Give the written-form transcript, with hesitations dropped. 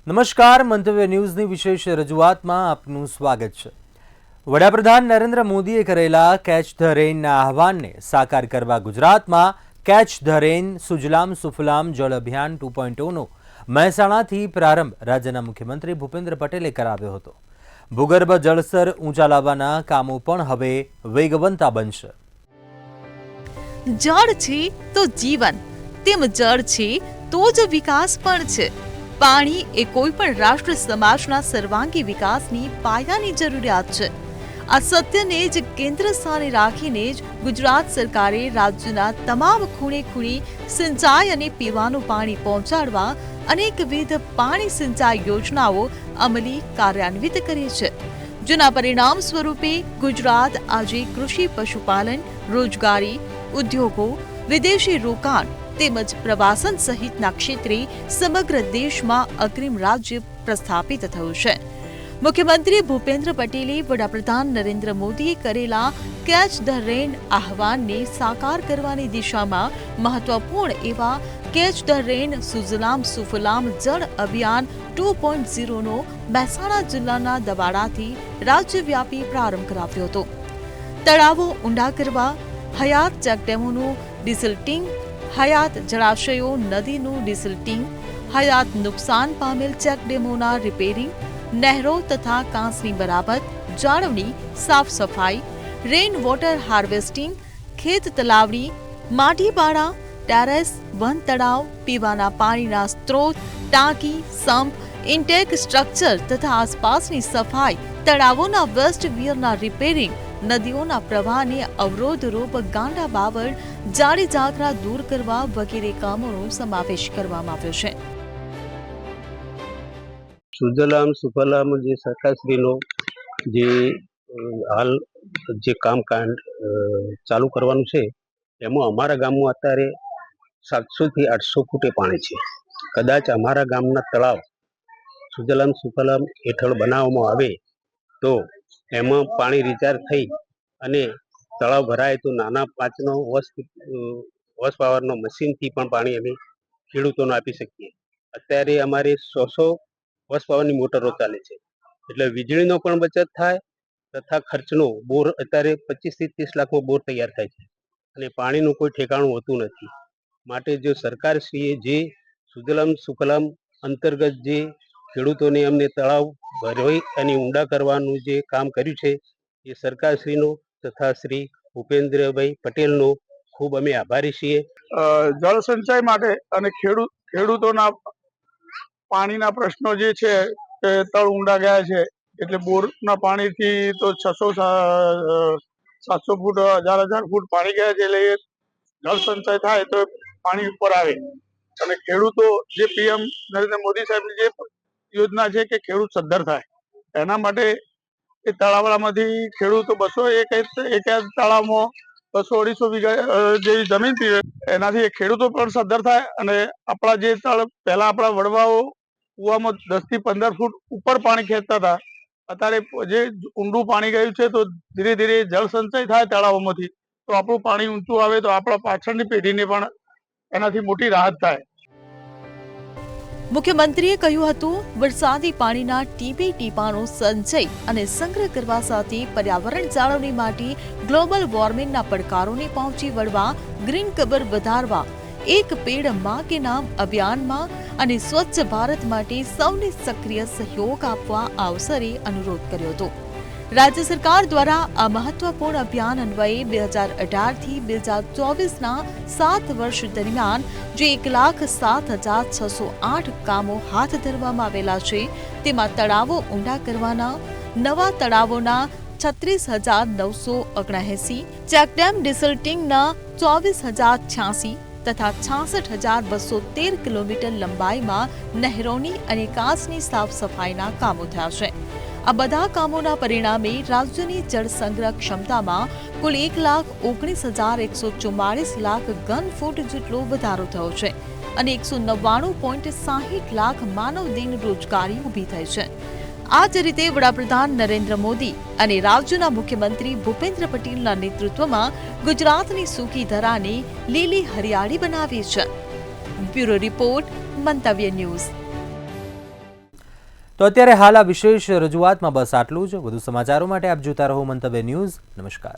નમસ્કાર, મંતવ્ય ન્યૂઝની વિશેષ રજૂઆતમાં આપનું સ્વાગત છે। વડાપ્રધાન નરેન્દ્ર મોદીએ કરેલા કેચ ધ રેઇનના આહવાનને સાકાર કરવા ગુજરાતમાં catch the rain Sujalam Sufalam જળ અભિયાન 2.0નો મહેસાણાથી પ્રારંભ રાજ્યના મુખ્યમંત્રી ભૂપેન્દ્ર પટેલે કરાવ્યો હતો। ભૂગર્ભ જળસ્તર ઊંચા લાવવાના કામો પણ હવે વેગવંતા બનશે। જળ છે તો જીવન, તેમ જળ છે તો જ વિકાસ પણ છે। પાણી એ કોઈ પણ રાષ્ટ્ર સમાજના સર્વાંગી વિકાસની પાયાની જરૂરિયાત છે। આ સત્યને જ કેન્દ્ર સ્થાને રાખીને જ ગુજરાત સરકારે રાજ્યના તમામ ખૂણે ખૂણે સિંચાઈ અને પીવાનું પાણી પહોંચાડવા અનેકવિધ પાણી સિંચાઈ યોજનાઓ અમલી કાર્યાન્વિત કરી છે, જેના પરિણામ સ્વરૂપે ગુજરાત આજે કૃષિ, પશુપાલન, રોજગારી, ઉદ્યોગો, વિદેશી રોકાણ તેમજ પ્રવાસન સહિતના ક્ષેત્રે સમગ્ર દેશમાં અગ્રીમ રાજ્ય પ્રસ્થાપિત થયું છે। મુખ્યમંત્રી ભૂપેન્દ્ર પટેલે વડાપ્રધાન નરેન્દ્ર મોદીએ કરેલા કેચ ધ રેઇન આહવાનને સાકાર કરવાની દિશામાં મહત્વપૂર્ણ એવા catch the rain Sujalam Sufalam જળ અભિયાન 2.0નો મહેસાણા જિલ્લાના દવાડાથી રાજ્યવ્યાપી પ્રારંભ કરાવ્યો હતો। તળાવો ઊંડા કરવા, હયાત ચેકડેમોનું ડિસિલ્ટિંગ, હયાત જળાશયો નદીનું ડિસિલ્ટિંગ, હયાત નુકસાન પામેલ ચેકડેમોના રિપેરિંગ, નહેરો તથા કાંસની મરામત, જાળવણી, સાફ સફાઈ, રેઇન વોટર હાર્વેસ્ટિંગ, ખેત તલાવણી, માટીપાડા, ટેરેસ, વન તળાવ, પીવાના પાણીના સ્ત્રોત, ટાંકી, સંપ, ઇન્ટેક સ્ટ્રક્ચર તથા આસપાસની સફાઈ, તળાવોના વેસ્ટ વિયરના રિપેરિંગ, નદીઓના પ્રવાહને અવરોધરૂપ ગાંડા બાવળ, જાડી ઝાકરા દૂર કરવા વગેરે કામોનો સમાવેશ કરવામાં આવ્યો છે। સુજલામ સુફલામ જે સરકારશ્રીનો જે હાલ જે કામકાંડ ચાલુ કરવાનું છે એમાં અમારા ગામમાં અત્યારે 700 થી 800 ફૂટે પાણી છે। કદાચ અમારા ગામના તળાવ સુજલામ સુફલામ હેઠળ બનાવવામાં આવે તો એમાં પાણી રિચાર્જ થઈ અને તળાવ ભરાય તો નાના 5નો હોર્સ પાવરનો મશીનથી પણ પાણી અમે ખેડૂતોને આપી શકીએ। અત્યારે અમારે 100 હોર્સ પાવરની મોટરો ચાલે છે, એટલે વીજળીનો પણ બચત થાય તથા ખર્ચનો બોર અત્યારે 25 થી 30 લાખમાં બોર તૈયાર થાય છે અને પાણીનું કોઈ ઠેકાણું હોતું નથી। માટે જો સરકારશ્રીએ જે સુજલામ સુફલામ અંતર્ગત જે ખેડૂતોને અમને તળાવ ભરાઈ અને ઊંડા કરવાનું જે કામ કર્યું છે એ સરકારશ્રીનો તથા શ્રી ભૂપેન્દ્રભાઈ પટેલનો ખૂબ અમે આભારી છીએ। જળ સંચય માટે અને ખેડૂતોના પાણીના પ્રશ્નો જે છે તે તળ ઊંડા ગયા છે, એટલે બોરના પાણીથી તો 600-700 ફૂટ 1000 ફૂટ પાણી ગયા છે, એટલે જળ સંચય થાય તો પાણી ઉપર આવે અને ખેડૂતો જે પીએમ નરેન્દ્ર મોદી સાહેબની જે યોજના છે કે ખેડૂત સદ્ધર થાય, એના માટે એ તળાવડામાંથી ખેડૂતો 200 એક તળાવમાં 200-250 વીઘા જેવી જમીન પીવે, એનાથી ખેડૂતો પણ સદ્ધર થાય અને આપણા જે તળ પહેલા આપણા વડવાઓ કુવામાં 10 થી 15 ફૂટ ઉપર પાણી ખેંચતા હતા, અત્યારે જે ઊંડું પાણી ગયું છે તો ધીરે ધીરે જળ સંચય થાય તળાવોમાંથી તો આપણું પાણી ઊંચું આવે તો આપણા પાછળની પેઢીને પણ એનાથી મોટી રાહત થાય। મુખ્યમંત્રીએ કહ્યું હતું, વરસાદી પાણીના ટીપે ટીપાનો સંચય અને સંગ્રહ કરવા સાથે પર્યાવરણ જાળવણી માટે ગ્લોબલ વોર્મિંગના પડકારોને પહોંચી વળવા ગ્રીન કવર વધારવા, એક પેડ માં કે નામ અભિયાનમાં અને સ્વચ્છ ભારત માટે સૌને સક્રિય સહયોગ આપવા અવસરે અનુરોધ કર્યો હતો। રાજ્ય સરકાર દ્વારા આ મહત્વપૂર્ણ અભિયાન અન્વયે 2018 થી 2024ના 7 વર્ષ દરમિયાન જે 1,07,608 કામો હાથ ધરવામાં આવેલા છે, તેમાં તળાવો ઊંડા કરવાના, નવા તળાવોના 36,979, ચેકડેમ ડિસલ્ટિંગના 24,086 તથા 66,213 કિલોમીટર લંબાઈમાં નહેરોની અને કાંસની સાફ સફાઈના કામો થયા છે। આ બધા કામોના પરિણામે રાજ્યની જળ સંગ્રહ ક્ષમતામાં કુલ 1,19,144 લાખ ઘન ફૂટ જેટલો વધારો થયો છે અને 199.60 લાખ માનવ દિન રોજગારી ઊભી થઈ છે। આ જ રીતે વડાપ્રધાન નરેન્દ્ર મોદી અને રાજ્યના મુખ્યમંત્રી ભૂપેન્દ્ર પટેલના નેતૃત્વમાં ગુજરાતની સૂકી ધરાને લીલી હરિયાળી બનાવી છે। બ્યુરો રિપોર્ટ, મંતવ્ય ન્યૂઝ। તો અત્યારે હાલ આ વિશેષ રજૂઆતમાં બસ આટલું જ. વધુ સમાચારો માટે આપ જોતા રહો મંતવ્ય ન્યૂઝ. નમસ્કાર.